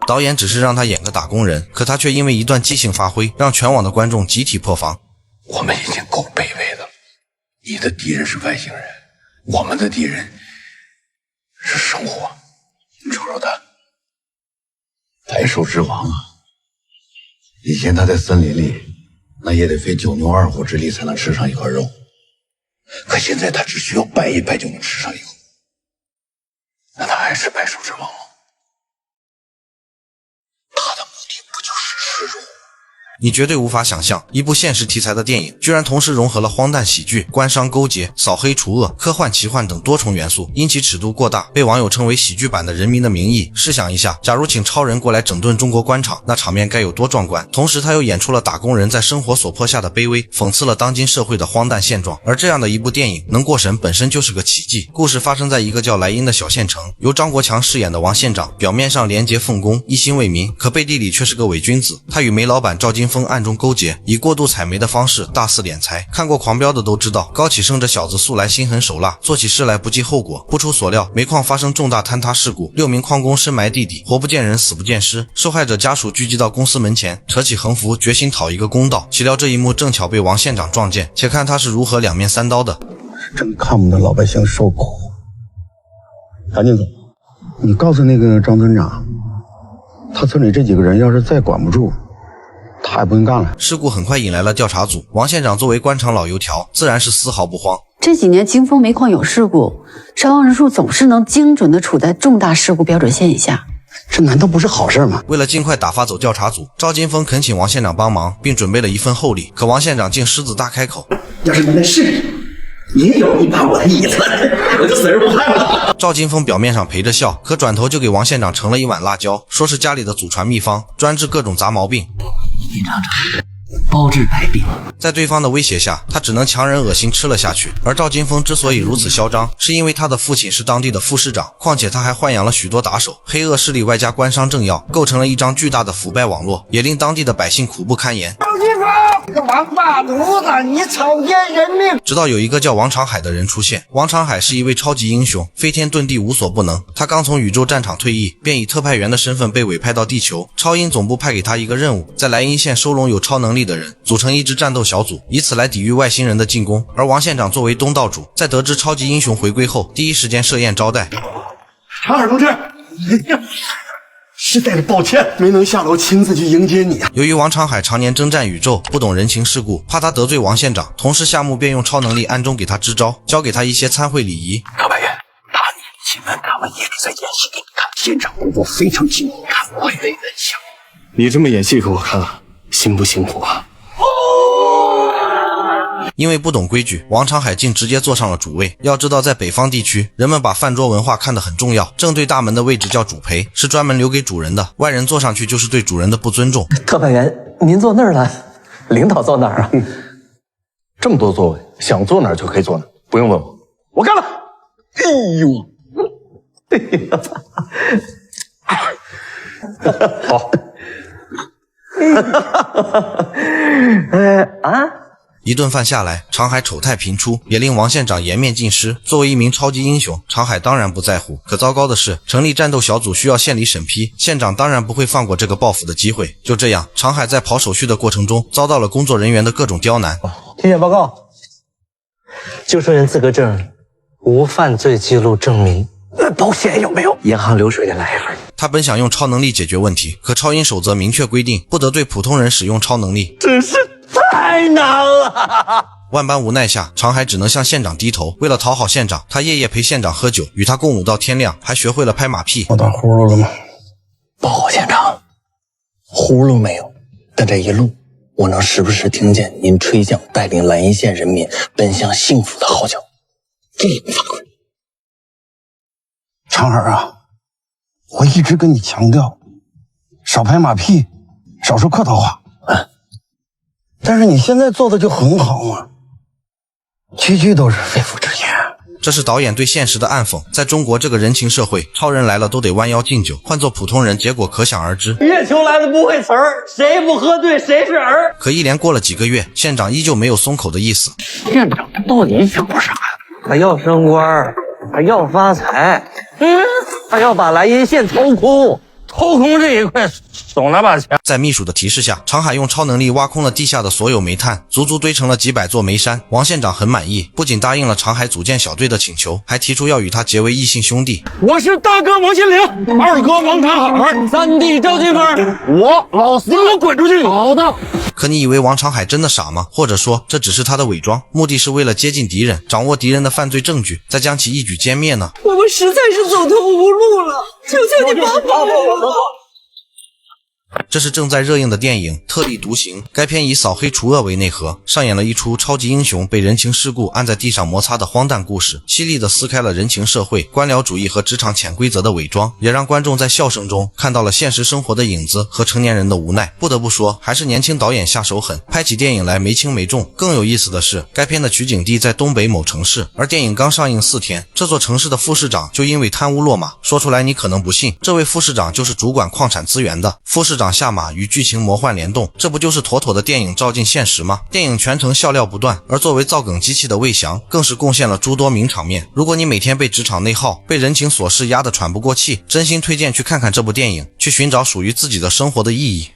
导演只是让他演个打工人，可他却因为一段即兴发挥，让全网的观众集体破防。我们已经够卑微的了，你的敌人是外星人，我们的敌人是生活。你瞅瞅他，百兽之王啊！以前他在森林里，那也得费九牛二虎之力才能吃上一块肉，可现在他只需要掰一掰就能吃上一口，那他还是百兽之王吗？他的目的不就是吃肉？你绝对无法想象，一部现实题材的电影居然同时融合了荒诞喜剧、官商勾结、扫黑除恶、科幻奇幻等多重元素，因其尺度过大，被网友称为喜剧版的《人民的名义》。试想一下，假如请超人过来整顿中国官场，那场面该有多壮观。同时他又演出了打工人在生活所迫下的卑微，讽刺了当今社会的荒诞现状。而这样的一部电影能过审本身就是个奇迹。故事发生在一个叫莱茵的小县城，由张国强饰演的王县长表面上廉洁奉公，一心为民，可背地里却是个伪君子。他与煤老板赵金峰暗中勾结，以过度采煤的方式大肆敛财。看过狂飙的都知道，高启盛这小子素来心狠手辣，做起事来不计后果。不出所料，煤矿发生重大坍塌事故，6名矿工深埋地底，活不见人死不见尸，受害者家属聚集到公司门前，扯起横幅决心讨一个公道。岂料这一幕正巧被王县长撞见，且看他是如何两面三刀的。真看不得老百姓受苦。赶紧走，你告诉那个张村长，他村里这几个人要是再管不住，他也不用干了。事故很快引来了调查组，王县长作为官场老油条，自然是丝毫不慌。这几年京丰煤矿有事故，伤亡人数总是能精准地处在重大事故标准线以下，这难道不是好事吗？为了尽快打发走调查组，赵金峰恳请王县长帮忙，并准备了一份厚礼。可王县长竟狮子大开口：要是你来试，也有一把我的椅子，我就死而不憾了。赵金峰表面上陪着笑，可转头就给王县长盛了一碗辣椒，说是家里的祖传秘方，专治各种杂毛病。品尝尝，包治百病。在对方的威胁下，他只能强忍恶心吃了下去。而赵金峰之所以如此嚣张，是因为他的父亲是当地的副市长，况且他还豢养了许多打手，黑恶势力外加官商政要，构成了一张巨大的腐败网络，也令当地的百姓苦不堪言。赵金峰，这个王八犊子，你草菅人命！直到有一个叫王长海的人出现。王长海是一位超级英雄，飞天遁地无所不能。他刚从宇宙战场退役，便以特派员的身份被委派到地球。超英总部派给他一个任务，在莱茵县收拢有超能力的人，组成一支战斗小组，以此来抵御外星人的进攻。而王县长作为东道主，在得知超级英雄回归后，第一时间设宴招待。长海同志，实在是抱歉，没能下楼亲自去迎接你啊。由于王长海常年征战宇宙，不懂人情世故，怕他得罪王县长，同时夏目便用超能力暗中给他支招，教给他一些参会礼仪。高白员，他年轻人他们一直在演戏给你看，现场功夫非常精，看我也很像。你这么演戏给我看，辛不辛苦啊？因为不懂规矩，王长海竟直接坐上了主位。要知道，在北方地区，人们把饭桌文化看得很重要，正对大门的位置叫主陪，是专门留给主人的，外人坐上去就是对主人的不尊重。特派员，您坐那儿了，领导坐哪儿啊？这么多座位，想坐哪儿就可以坐哪儿，不用问我。我干了！哎呦，好。一顿饭下来，长海丑态频出，也令王县长颜面尽失。作为一名超级英雄，长海当然不在乎。可糟糕的是，成立战斗小组需要县里审批，县长当然不会放过这个报复的机会。就这样，长海在跑手续的过程中，遭到了工作人员的各种刁难。体检报告，救生员资格证无犯罪记录证明。保险有没有？银行流水的来一份。他本想用超能力解决问题，可超英守则明确规定，不得对普通人使用超能力。真是太难了！万般无奈下，长海只能向县长低头。为了讨好县长，他夜夜陪县长喝酒，与他共舞到天亮，还学会了拍马屁。我打呼噜了吗？报告县长，呼噜没有，但这一路我能时不时听见您吹响带领莱茵县人民奔向幸福的号角。这个法官，长海啊，我一直跟你强调，少拍马屁，少说客套话。但是你现在做的就很好嘛，句句都是肺腑之言。这是导演对现实的暗讽。在中国这个人情社会，超人来了都得弯腰敬酒，换做普通人，结果可想而知。月球来的不会词儿，谁不喝醉谁是儿。可一连过了几个月，县长依旧没有松口的意思。县长他到底想过啥呀？他要升官，他要发财，他要把莱茵县掏空。抽空这一块省了把钱。在秘书的提示下，长海用超能力挖空了地下的所有煤炭，足足堆成了几百座煤山。王县长很满意，不仅答应了长海组建小队的请求，还提出要与他结为异姓兄弟。我是大哥王县令，二哥王长海，三弟赵金芬，我老四，你给我滚出去！好的。可你以为王长海真的傻吗？或者说这只是他的伪装，目的是为了接近敌人，掌握敌人的犯罪证据，再将其一举歼灭呢？我们实在是走投无路了，求求你帮帮我！这是正在热映的电影《特立独行》，该片以扫黑除恶为内核，上演了一出超级英雄被人情世故按在地上摩擦的荒诞故事，犀利地撕开了人情社会、官僚主义和职场潜规则的伪装，也让观众在笑声中看到了现实生活的影子和成年人的无奈。不得不说，还是年轻导演下手狠，拍起电影来没轻没重。更有意思的是，该片的取景地在东北某城市，而电影刚上映4天，这座城市的副市长就因为贪污落马。说出来你可能不信，这位副市长就是主管矿产资源的。副市长下马与剧情魔幻联动，这不就是妥妥的电影照进现实吗？电影全程笑料不断，而作为造梗机器的魏翔更是贡献了诸多名场面。如果你每天被职场内耗、被人情琐事压得喘不过气，真心推荐去看看这部电影，去寻找属于自己的生活的意义。